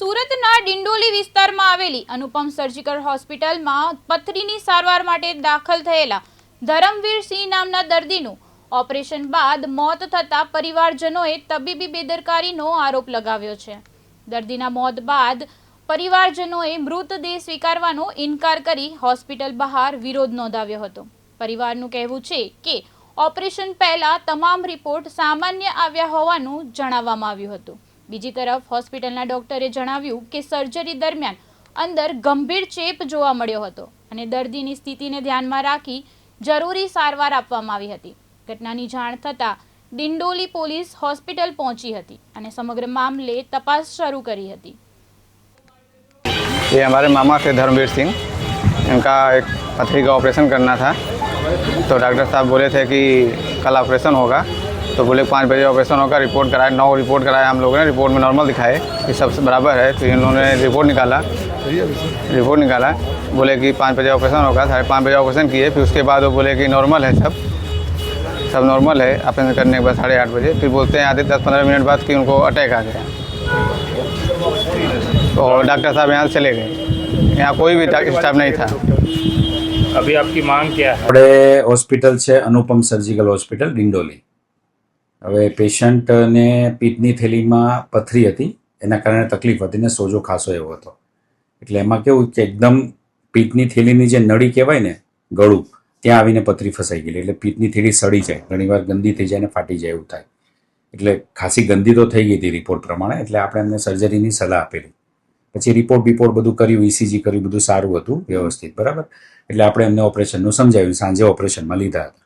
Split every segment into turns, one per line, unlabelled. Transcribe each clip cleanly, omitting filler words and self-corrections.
સુરતના ડિંડોલી વિસ્તારમાં આવેલી અનુપમ સર્જિકલ હોસ્પિટલમાં પથરીની સારવાર માટે દાખલ થયેલા ધરમવીરસિંહ નામના દર્દીનું ઓપરેશન બાદ મોત થતાં પરિવારજનોએ તબીબી બેદરકારીનો આરોપ લગાવ્યો છે. દર્દીના મોત બાદ પરિવારજનોએ મૃતદેહ સ્વીકારવાનો ઇનકાર કરી હોસ્પિટલ બહાર વિરોધ નોંધાવ્યો હતો. પરિવારનું કહેવું છે કે ઓપરેશન પહેલા તમામ રિપોર્ટ સામાન્ય આવ્યા હોવાનું જણાવવામાં આવ્યું હતું. બીજી તરફ હોસ્પિટલના ડોક્ટરે જણાવ્યું કે સર્જરી દરમિયાન અંદર ગંભીર ચેપ જોવા મળ્યો હતો અને દર્દીની સ્થિતિને ધ્યાનમાં રાખી જરૂરી સારવાર આપવામાં આવી હતી. ઘટનાની જાણ થતાં ડિંડોલી પોલીસ હોસ્પિટલ પહોંચી હતી અને સમગ્ર મામલે તપાસ શરૂ કરી હતી.
ये हमारे मामा थे धर्मवीर सिंह, इनका एक पथरी का ऑपरेशन करना था. तो डॉक्टर साहब बोले थे कि कल ऑपरेशन होगा, तो बोले 5 बजे ऑपरेशन होगा. रिपोर्ट कराए, 9 रिपोर्ट कराया हम लोगों ने. रिपोर्ट में नॉर्मल दिखाए कि सब बराबर है. तो इन्होंने रिपोर्ट निकाला, बोले कि 5 बजे ऑपरेशन होगा. 5:30 बजे ऑपरेशन किए. फिर उसके बाद वो बोले कि नॉर्मल है, सब नॉर्मल है. ऑपरेशन करने के बाद 8:30 बजे फिर बोलते हैं आधे 10-15 मिनट बाद कि उनको अटैक आ गया. तो डॉक्टर साहब यहाँ से चले गए. यहाँ कोई भी स्टाफ नहीं था.
अभी आपकी मांग क्या है?
આપણે હોસ્પિટલ છે અનુપમ સર્જિકલ હોસ્પિટલ ડિંડોલી. હવે પેશન્ટને પિત્તની થેલીમાં પથરી હતી, એના કારણે તકલીફ હતી ને સોજો ખાસો એવો હતો. એટલે એમાં કેવું કે એકદમ પિત્તની થેલીની જે નળી કહેવાય ને, ગળું, ત્યાં આવીને પથરી ફસાઈ ગયેલી. એટલે પિત્તની થેલી સડી જાય, ઘણીવાર ગંદી થઈ જાય ને ફાટી જાય એવું થાય. એટલે ખાસી ગંદી તો થઈ ગઈ હતી રિપોર્ટ પ્રમાણે. એટલે આપણે એમને સર્જરીની સલાહ આપેલી. પછી રિપોર્ટ બધું કર્યું, ECG કર્યું, બધું સારું હતું, વ્યવસ્થિત, બરાબર. એટલે આપણે એમને ઓપરેશનનું સમજાવ્યું. સાંજે ઓપરેશનમાં લીધા હતા.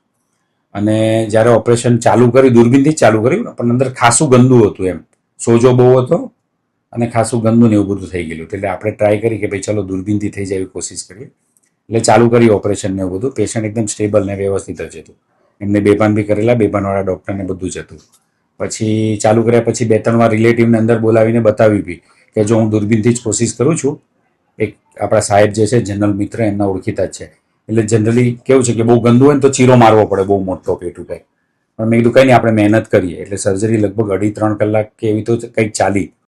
અને જ્યારે ઓપરેશન ચાલુ કર્યું, દૂરબીનથી જ ચાલુ કર્યું, પણ અંદર ખાસું ગંદુ હતું, એમ સોજો બહુ હતો અને ખાસું ગંદુ ને એવું બધું થઈ ગયેલું. એટલે આપણે ટ્રાય કરી કે ભાઈ ચલો દૂરબીનથી થઈ જાય એવી કોશિશ કરીએ. એટલે ચાલુ કરી ઓપરેશન ને એવું બધું. પેશન્ટ એકદમ સ્ટેબલ ને વ્યવસ્થિત જ હતું. એમને બેભાન બી કરેલા, બેભાનવાળા ડૉક્ટરને બધું જ હતું. પછી ચાલુ કર્યા પછી 2-3 વાર રિલેટિવને અંદર બોલાવીને બતાવી બી કે જો હું દૂરબીનથી જ કોશિશ કરું છું. એક આપણા સાહેબ જે છે જનરલ મિત્ર, એમના ઓળખીતા જ છે. એટલે જનરલી કેવું છે કે બહુ ગંદુ હોય ને તો ચીરો મારવો પડે, બહુ મોટો પેટું કંઈ. પણ મેં કીધું કંઈ નહીં, આપણે મહેનત કરીએ. એટલે સર્જરી લગભગ 2.5-3 કલાક કે એવી તો કંઈક ચાલી.